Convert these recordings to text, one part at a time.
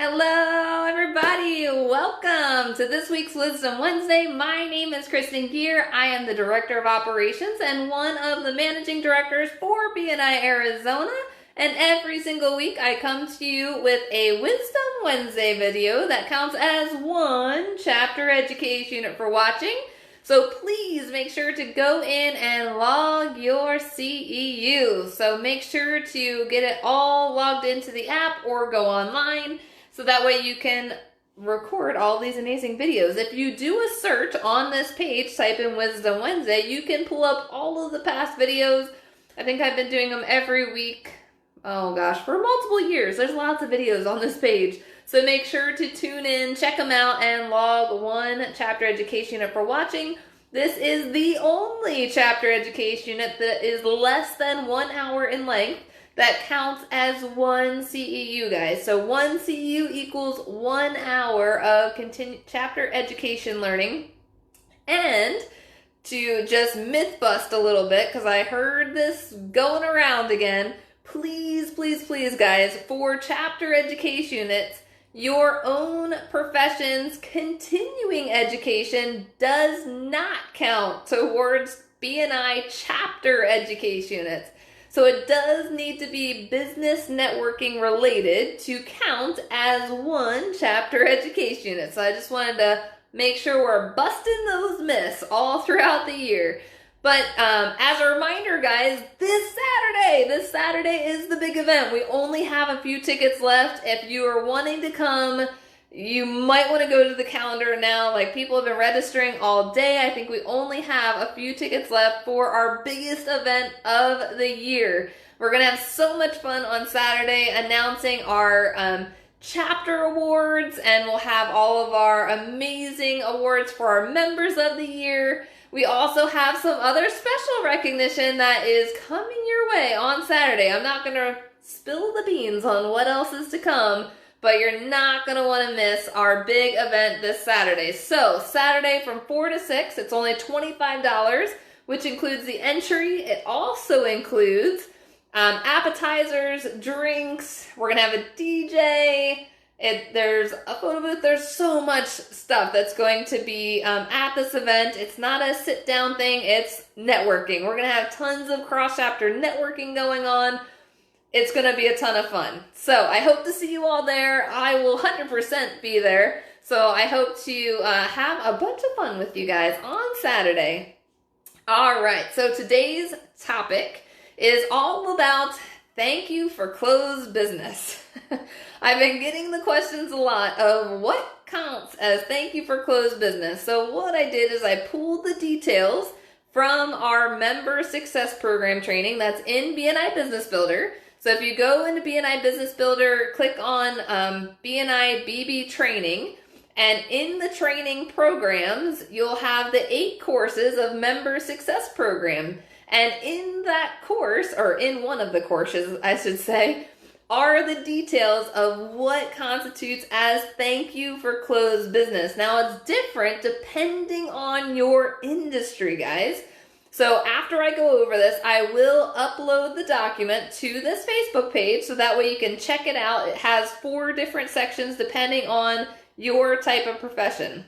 Hello, everybody. Welcome to this week's Wisdom Wednesday. My name is Kristen Gear. I am the Director of Operations and one of the Managing Directors for BNI Arizona. And every single week I come to you with a Wisdom Wednesday video that counts as one chapter education unit for watching. So please make sure to go in and log your CEU. So make sure to get it all logged into the app or go online. So that way you can record all these amazing videos. If you do a search on this page, type in Wisdom Wednesday, you can pull up all of the past videos. I think I've been doing them every week, oh gosh, for multiple years. There's lots of videos on this page. So make sure to tune in, check them out, and log one chapter education unit for watching. This is the only chapter education unit that is less than 1 hour in length. That counts as one CEU, guys. So one CEU equals 1 hour of chapter education learning. And to just myth bust a little bit, because I heard this going around again, please, please, please, guys, for chapter education units, your own profession's continuing education does not count towards BNI chapter education units. So it does need to be business networking related to count as one chapter education unit. So I just wanted to make sure we're busting those myths all throughout the year. But as a reminder, guys, this Saturday is the big event. We only have a few tickets left. If you are wanting to come, you might want to go to the calendar now. Like, people have been registering all day. I think we only have a few tickets left for our biggest event of the year. We're going to have so much fun on Saturday announcing our chapter awards, and we'll have all of our amazing awards for our members of the year. We also have some other special recognition that is coming your way on Saturday. I'm not going to spill the beans on what else is to come, but you're not going to want to miss our big event this Saturday. So, Saturday from 4 to 6, it's only $25, which includes the entry. It also includes appetizers, drinks. We're going to have a DJ. There's a photo booth. There's so much stuff that's going to be at this event. It's not a sit-down thing. It's networking. We're going to have tons of cross-chapter networking going on. It's going to be a ton of fun. So I hope to see you all there. I will 100% be there. So I hope to have a bunch of fun with you guys on Saturday. All right, so today's topic is all about thank you for closed business. I've been getting the questions a lot of what counts as thank you for closed business. So what I did is I pulled the details from our member success program training that's in BNI Business Builder. So if you go into BNI Business Builder, click on BNI BB Training, and in the training programs, you'll have the 8 courses of Member Success Program. And in that course, or in one of the courses, I should say, are the details of what constitutes as thank you for closed business. Now, it's different depending on your industry, guys. So after I go over this, I will upload the document to this Facebook page so that way you can check it out. It has 4 different sections depending on your type of profession.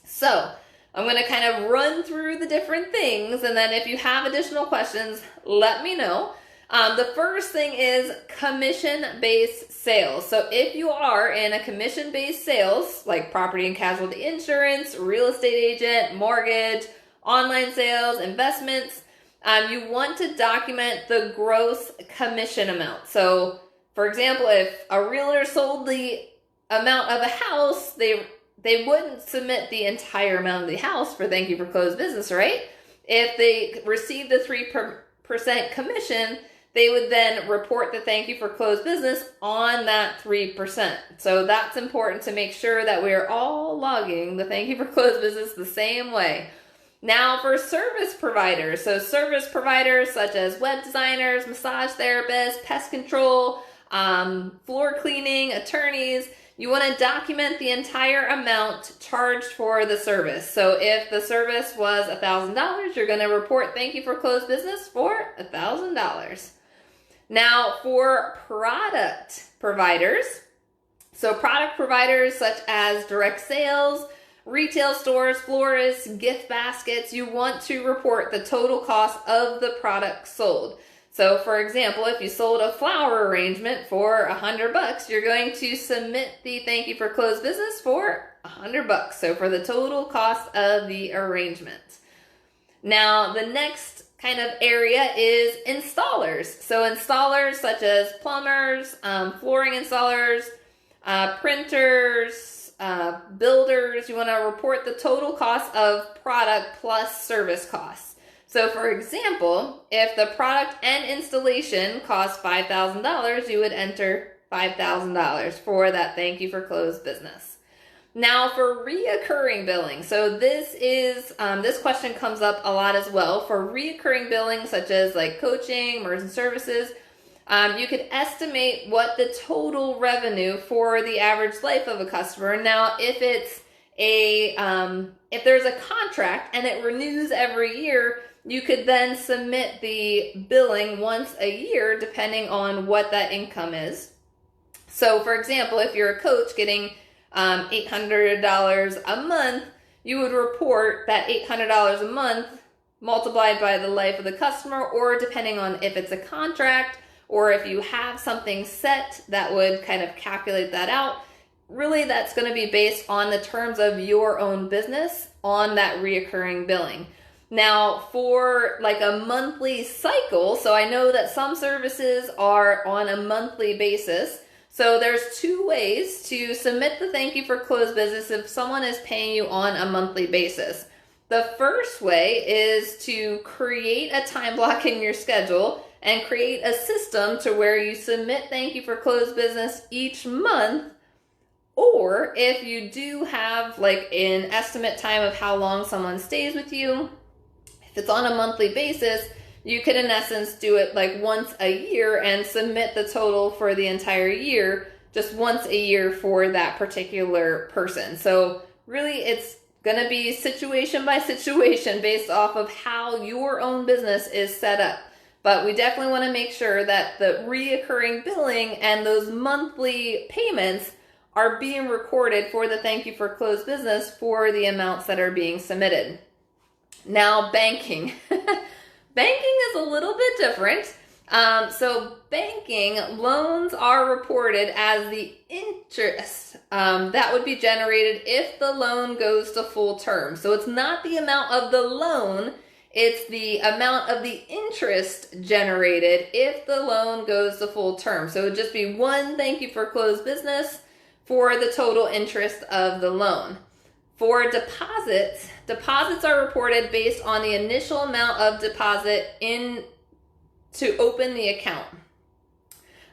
So I'm going to kind of run through the different things, and then if you have additional questions, let me know. The first thing is commission-based sales. So if you are in a commission-based sales, like property and casualty insurance, real estate agent, mortgage, online sales, investments, you want to document the gross commission amount. So, for example, if a realtor sold the amount of a house, they wouldn't submit the entire amount of the house for thank you for closed business, right? If they received a 3% commission, they would then report the thank you for closed business on that 3%. So that's important to make sure that we're all logging the thank you for closed business the same way. Now for service providers, so service providers such as web designers, massage therapists, pest control, floor cleaning, attorneys, you want to document the entire amount charged for the service. So if the service was $1,000, you're going to report thank you for closed business for $1,000. Now for product providers, So product providers such as direct sales, retail stores, florists, gift baskets, you want to report the total cost of the product sold. So for example, if you sold a flower arrangement for $100, you're going to submit the thank you for closed business for $100. So for the total cost of the arrangement. Now the next kind of area is installers. So installers such as plumbers, flooring installers, printers, builders, you want to report the total cost of product plus service costs. So for example, if the product and installation cost $5,000, you would enter $5,000 for that thank you for closed business. Now for reoccurring billing. So this question comes up a lot as well. For reoccurring billing, such as like coaching, emergency services, you could estimate what the total revenue for the average life of a customer. Now, if there's a contract and it renews every year, you could then submit the billing once a year, depending on what that income is. So for example, if you're a coach getting $800 a month, you would report that $800 a month multiplied by the life of the customer, or depending on if it's a contract or if you have something set that would kind of calculate that out. Really, that's going to be based on the terms of your own business on that reoccurring billing. Now, for like a monthly cycle, so I know that some services are on a monthly basis. So there's two ways to submit the thank you for closed business if someone is paying you on a monthly basis. The first way is to create a time block in your schedule and create a system to where you submit thank you for closed business each month. Or if you do have like an estimate time of how long someone stays with you, if it's on a monthly basis, you could in essence do it like once a year and submit the total for the entire year, just once a year for that particular person. So really it's going to be situation by situation based off of how your own business is set up. But we definitely want to make sure that the reoccurring billing and those monthly payments are being recorded for the thank you for closed business for the amounts that are being submitted. Now, banking. Banking is a little bit different. So banking loans are reported as the interest that would be generated if the loan goes to full term. So it's not the amount of the loan, it's the amount of the interest generated if the loan goes to full term. So it would just be one thank you for closed business for the total interest of the loan. For deposits, deposits are reported based on the initial amount of deposit in to open the account.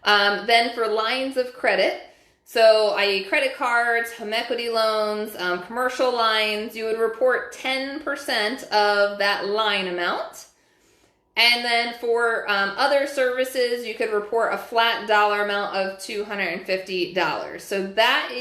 Then for lines of credit, so i.e. credit cards, home equity loans, commercial lines, you would report 10% of that line amount. And then for other services, you could report a flat dollar amount of $250. So that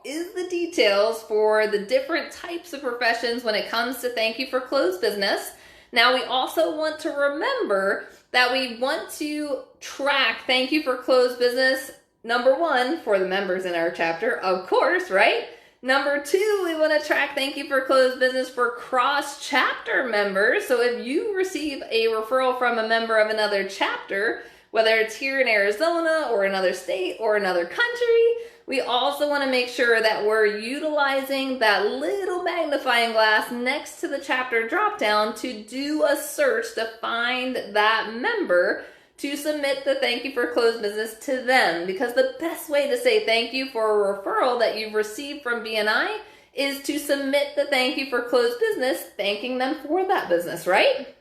is the details for the different types of professions when it comes to thank you for closed business. Now, we also want to remember that we want to track thank you for closed business, number one, for the members in our chapter, of course, right? Number two, we want to track thank you for closed business for cross-chapter members. So if you receive a referral from a member of another chapter, whether it's here in Arizona or another state or another country, we also want to make sure that we're utilizing that little magnifying glass next to the chapter dropdown to do a search to find that member to submit the thank you for closed business to them. Because the best way to say thank you for a referral that you've received from BNI is to submit the thank you for closed business, thanking them for that business, right?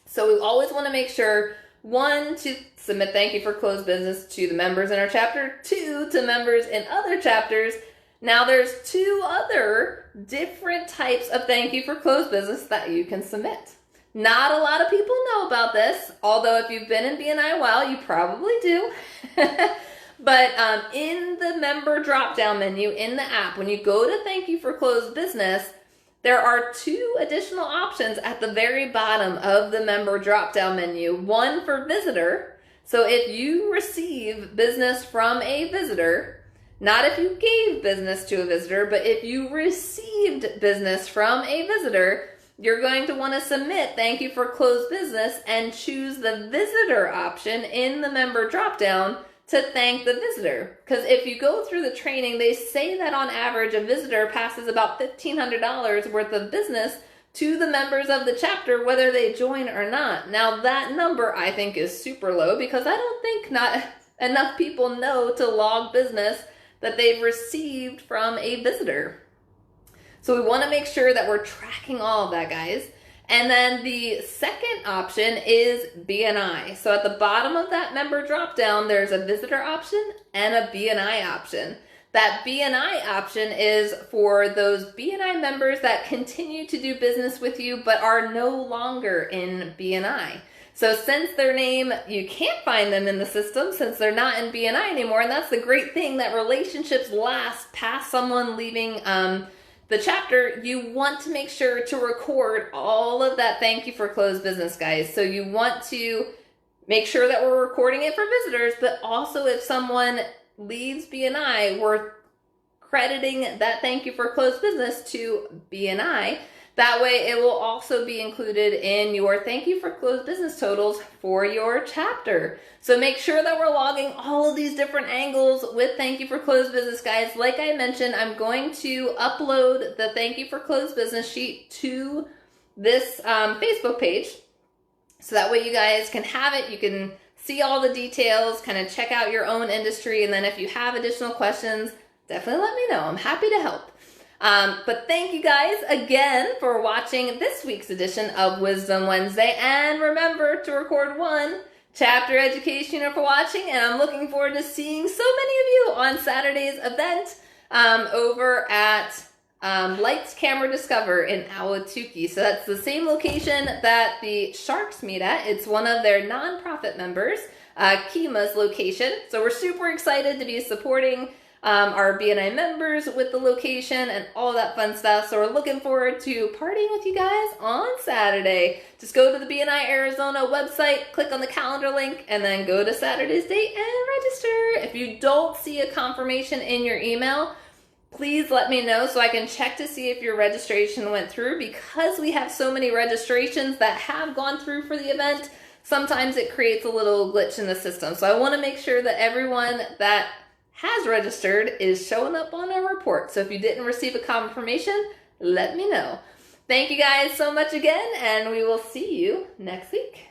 So we always want to make sure, one, to submit thank you for closed business to the members in our chapter, two, to members in other chapters. Now there's two other different types of thank you for closed business that you can submit. Not a lot of people know about this, although if you've been in BNI a while, you probably do. But in the member drop-down menu in the app, when you go to thank you for closed business, there are two additional options at the very bottom of the member drop-down menu. One for visitor. So if you receive business from a visitor, Not if you gave business to a visitor, but if you received business from a visitor, you're going to want to submit thank you for closed business and choose the visitor option in the member dropdown to thank the visitor. Because if you go through the training, they say that on average, a visitor passes about $1,500 worth of business to the members of the chapter, whether they join or not. Now that number I think is super low because I don't think not enough people know to log business that they've received from a visitor. So we want to make sure that we're tracking all of that, guys. And then the second option is BNI. So at the bottom of that member dropdown, there's a visitor option and a BNI option. That BNI option is for those BNI members that continue to do business with you but are no longer in BNI. So since their name, you can't find them in the system since they're not in BNI anymore, and that's the great thing, that relationships last past someone leaving the chapter. You want to make sure to record all of that thank you for closed business, guys. So you want to make sure that we're recording it for visitors, but also if someone leaves BNI, we're crediting that thank you for closed business to BNI. That way it will also be included in your thank you for closed business totals for your chapter. So make sure that we're logging all of these different angles with thank you for closed business, guys. Like I mentioned, I'm going to upload the thank you for closed business sheet to this Facebook page. So that way you guys can have it. You can see all the details, kind of check out your own industry. And then if you have additional questions, definitely let me know. I'm happy to help. But thank you guys again for watching this week's edition of Wisdom Wednesday. And remember to record one chapter education for watching. And I'm looking forward to seeing so many of you on Saturday's event over at Lights Camera Discover in Ahwatukee. So that's the same location that the Sharks meet at. It's one of their nonprofit members, Kima's location. So we're super excited to be supporting our BNI members with the location and all that fun stuff. So we're looking forward to partying with you guys on Saturday. Just go to the BNI Arizona website, click on the calendar link, and then go to Saturday's date and register. If you don't see a confirmation in your email, please let me know so I can check to see if your registration went through. Because we have so many registrations that have gone through for the event, sometimes it creates a little glitch in the system. So I want to make sure that everyone that has registered is showing up on our report. So if you didn't receive a confirmation, let me know. Thank you guys so much again, and we will see you next week.